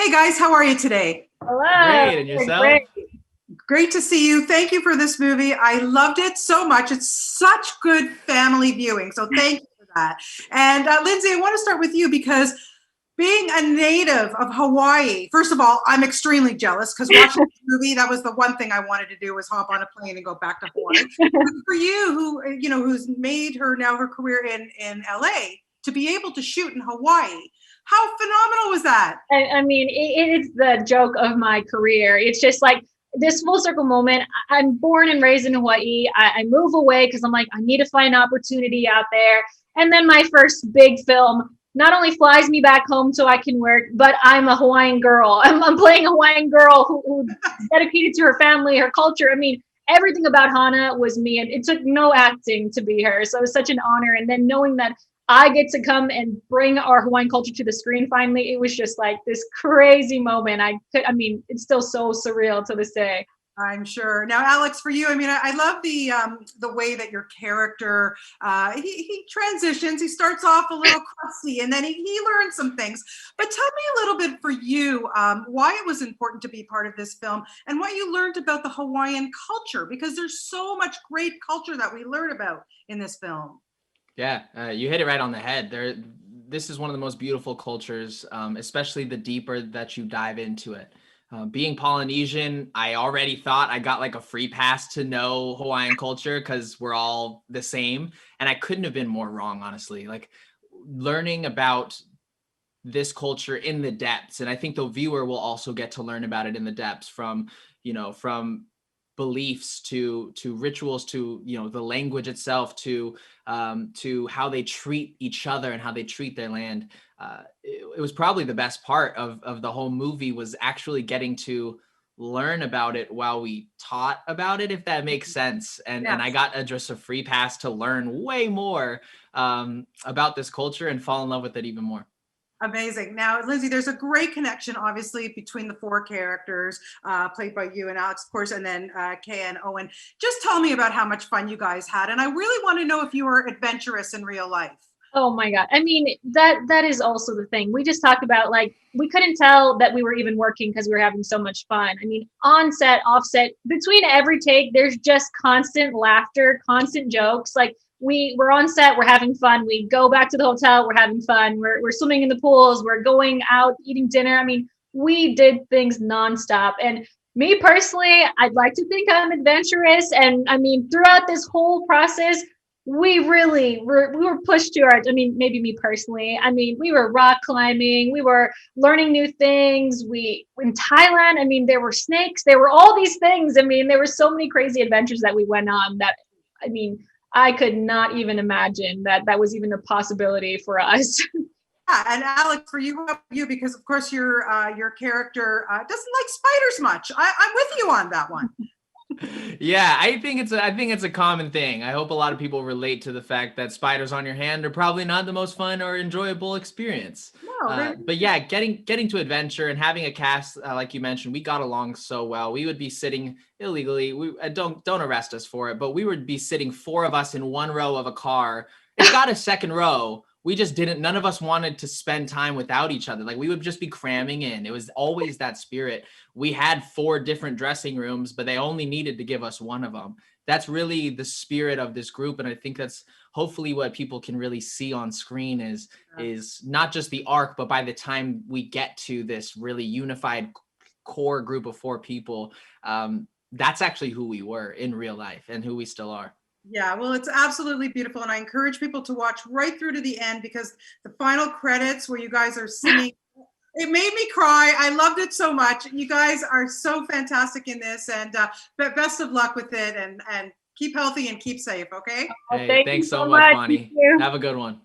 Hey guys, how are you today? Hello. Great, and yourself? Great. Great to see you. Thank you for this movie. I loved it so much. It's such good family viewing. So thank you for that. And Lindsay, I want to start with you because being a native of Hawaii, first of all, I'm extremely jealous because watching this movie, that was the one thing I wanted to do was hop on a plane and go back to Hawaii. But for you, who's made her career in LA, to be able to shoot in Hawaii, how phenomenal was that? I mean, it's the joke of my career. It's just like this full circle moment. I'm born and raised in Hawaii. I move away because I'm like, I need to find opportunity out there. And then my first big film not only flies me back home so I can work, but I'm a Hawaiian girl. I'm playing a Hawaiian girl who's dedicated to her family, her culture. I mean, everything about Hana was me, and it took no acting to be her. So it was such an honor. And then knowing that I get to come and bring our Hawaiian culture to the screen finally, it was just like this crazy moment. I mean, it's still so surreal to this day. I'm sure. Now, Alex, for you, I mean, I love the way that your character he transitions. He starts off a little crusty, and then he learns some things. But tell me a little bit for you why it was important to be part of this film, and what you learned about the Hawaiian culture, because there's so much great culture that we learn about in this film. Yeah, you hit it right on the head. This is one of the most beautiful cultures, especially the deeper that you dive into it. Being Polynesian, I already thought I got like a free pass to know Hawaiian culture because we're all the same. And I couldn't have been more wrong, honestly. Like learning about this culture in the depths. And I think the viewer will also get to learn about it in the depths from beliefs to rituals to the language itself to how they treat each other and how they treat their land. It was probably the best part of the whole movie was actually getting to learn about it while we taught about it, if that makes sense. And I Yes. got just a free pass to learn way more about this culture and fall in love with it even more. Amazing. Now, Lindsay, there's a great connection, obviously, between the four characters played by you and Alex, of course, and then Kay and Owen. Just tell me about how much fun you guys had, and I really want to know if you were adventurous in real life. Oh my God. I mean, that is also the thing. We just talked about like we couldn't tell that we were even working because we were having so much fun. I mean, on set, off set, between every take, there's just constant laughter, constant jokes. Like we're on set, we're having fun. We go back to the hotel, we're having fun. We're swimming in the pools, we're going out eating dinner. I mean, we did things nonstop. And me personally, I'd like to think I'm adventurous. And I mean, throughout this whole process, we were pushed to our, I mean, maybe me personally, I mean, we were rock climbing, we were learning new things. We in Thailand, I mean, there were snakes, there were all these things. I mean, there were so many crazy adventures that we went on that, I mean, I could not even imagine that that was even a possibility for us. Yeah, and Alex, for you, because of course your character doesn't like spiders much. I'm with you on that one. Yeah, I think it's a common thing. I hope a lot of people relate to the fact that spiders on your hand are probably not the most fun or enjoyable experience. No, they're But yeah, getting to adventure and having a cast like you mentioned, we got along so well. We would be sitting illegally. We don't arrest us for it, but we would be sitting four of us in one row of a car. It's got a second row. We just didn't. None of us wanted to spend time without each other. Like we would just be cramming in. It was always that spirit. We had four different dressing rooms, but they only needed to give us one of them. That's really the spirit of this group, and I think that's hopefully what people can really see on screen is not just the arc, but by the time we get to this really unified core group of four people, that's actually who we were in real life and who we still are. Yeah, well, it's absolutely beautiful, and I encourage people to watch right through to the end because the final credits where you guys are singing, it made me cry. I loved it so much. You guys are so fantastic in this, and best of luck with it, and keep healthy and keep safe. Okay. Well, Hey, thank you thanks so so much, much. Thank Bonnie. you. Have a good one.